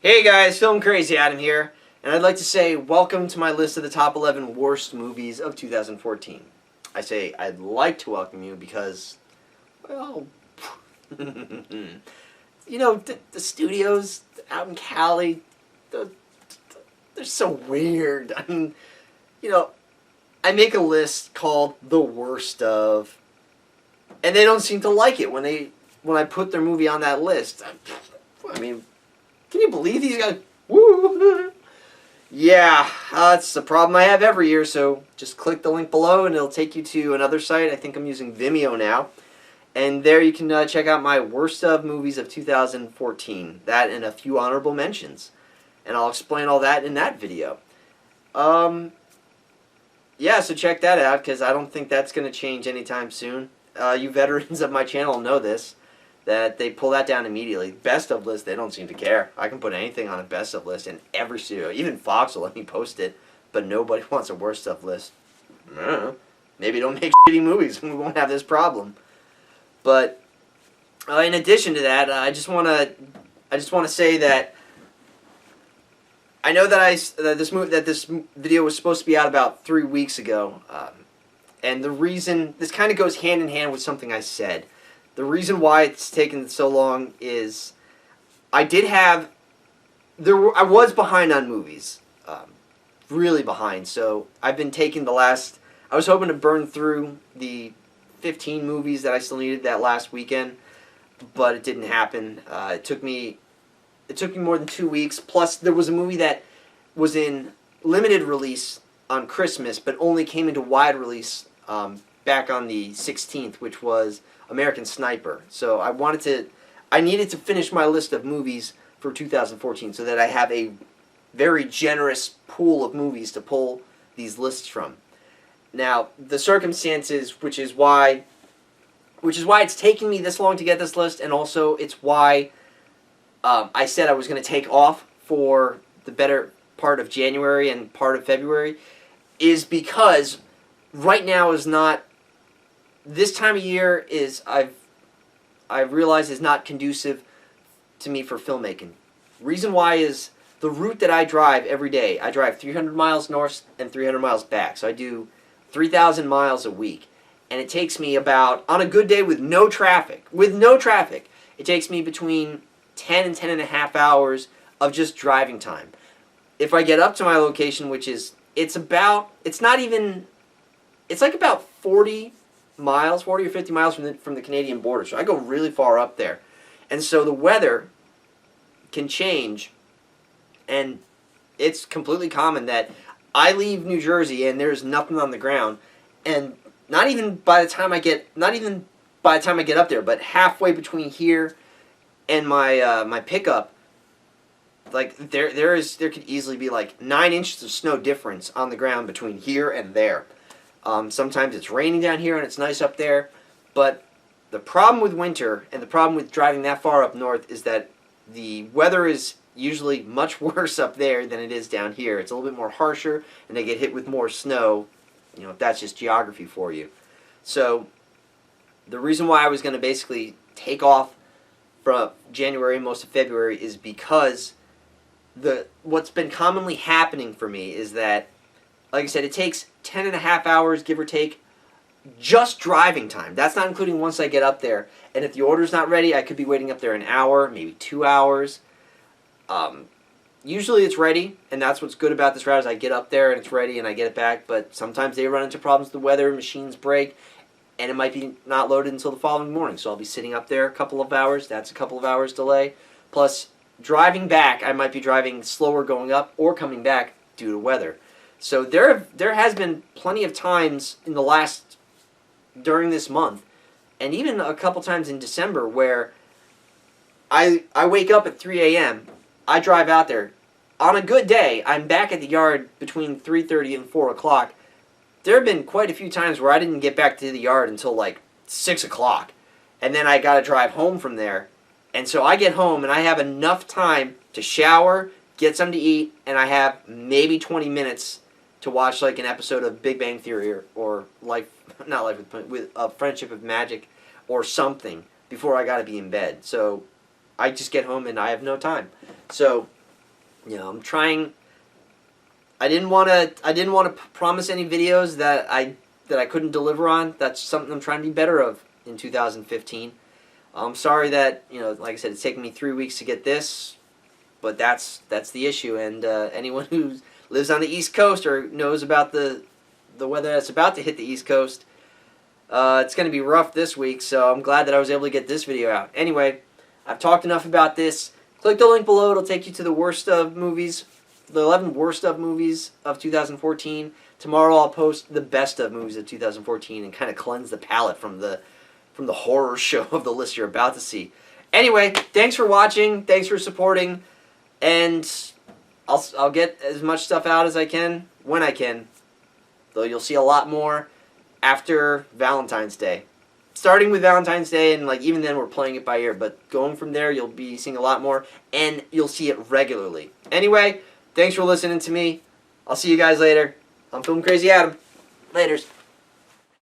Hey guys, FilmCrazyAdam here, and I'd like to say welcome to my list of the top 11 worst movies of 2014. I say I'd like to welcome you because, well, you know, the studios out in Cali, they're so weird. I mean, you know, I make a list called the worst of, and they don't seem to like it when I put their movie on that list. I mean, can you believe these guys? Woo! Yeah, that's the problem I have every year, so just click the link below and it'll take you to another site. I think I'm using Vimeo now. And there you can check out my worst of movies of 2014. That and a few honorable mentions. And I'll explain all that in that video. Yeah, so check that out, because I don't think that's going to change anytime soon. You veterans of my channel know this, that they pull that down immediately. Best of list, they don't seem to care. I can put anything on a best of list in every studio. Even Fox will let me post it, but nobody wants a worst of list. I don't know. Maybe don't make shitty movies and we won't have this problem. But in addition to that, I just want to say that I know that this video was supposed to be out about 3 weeks ago, and the reason this kind of goes hand in hand with something I said. The reason why it's taken so long is I was behind on movies, really behind. So I've been taking I was hoping to burn through the 15 movies that I still needed that last weekend, but it didn't happen. It took me more than 2 weeks. Plus, there was a movie that was in limited release on Christmas, but only came into wide release back on the 16th, which was American Sniper. So I needed to finish my list of movies for 2014 so that I have a very generous pool of movies to pull these lists from. Now, the circumstances, which is why it's taking me this long to get this list, and also it's why I said I was going to take off for the better part of January and part of February, is because right now is not, this time of year is, I've realized is not conducive to me for filmmaking. Reason why is the route that I drive every day. I drive 300 miles north and 300 miles back, so I do 3,000 miles a week, and it takes me about, on a good day with no traffic, it takes me between 10 and 10 and a half hours of just driving time. If I get up to my location, which is, it's like about 40 or 50 miles from the Canadian border, so I go really far up there. And so the weather can change, and it's completely common that I leave New Jersey and there's nothing on the ground, and not even by the time I get up there, but halfway between here and my pickup, like there could easily be like 9 inches of snow difference on the ground between here and there. Sometimes it's raining down here and it's nice up there, but the problem with winter and the problem with driving that far up north is that the weather is usually much worse up there than it is down here. It's a little bit more harsher, and they get hit with more snow. You know, that's just geography for you. So the reason why I was going to basically take off from January, most of February, is because what's been commonly happening for me is that, like I said, it takes 10 and a half hours, give or take, just driving time. That's not including once I get up there. And if the order's not ready, I could be waiting up there an hour, maybe 2 hours. Usually it's ready, and that's what's good about this route is I get up there and it's ready and I get it back, but sometimes they run into problems with the weather, machines break, and it might be not loaded until the following morning. So I'll be sitting up there a couple of hours. That's a couple of hours delay. Plus, driving back, I might be driving slower going up or coming back due to weather. So there has been plenty of times in during this month, and even a couple times in December, where I wake up at 3 a.m., I drive out there. On a good day, I'm back at the yard between 3:30 and 4 o'clock. There have been quite a few times where I didn't get back to the yard until like 6 o'clock, and then I got to drive home from there. And so I get home and I have enough time to shower, get something to eat, and I have maybe 20 minutes to watch like an episode of Big Bang Theory or Friendship of Magic or something before I got to be in bed. So I just get home and I have no time. So, you know, I'm trying. I didn't want to promise any videos that I couldn't deliver on. That's something I'm trying to be better of in 2015. I'm sorry that, you know, like I said, it's taken me 3 weeks to get this, but that's the issue. And anyone who lives on the East Coast or knows about the weather that's about to hit the East Coast, it's going to be rough this week. So I'm glad that I was able to get this video out. Anyway, I've talked enough about this. Click the link below. It'll take you to the worst of movies, the 11 worst of movies of 2014. Tomorrow I'll post the best of movies of 2014 and kind of cleanse the palate from the horror show of the list you're about to see. Anyway, thanks for watching. Thanks for supporting. And I'll get as much stuff out as I can when I can. Though you'll see a lot more after Valentine's Day. Starting with Valentine's Day, and like even then we're playing it by ear, but going from there you'll be seeing a lot more, and you'll see it regularly. Anyway, thanks for listening to me. I'll see you guys later. I'm FilmCrazyAdam. Laters.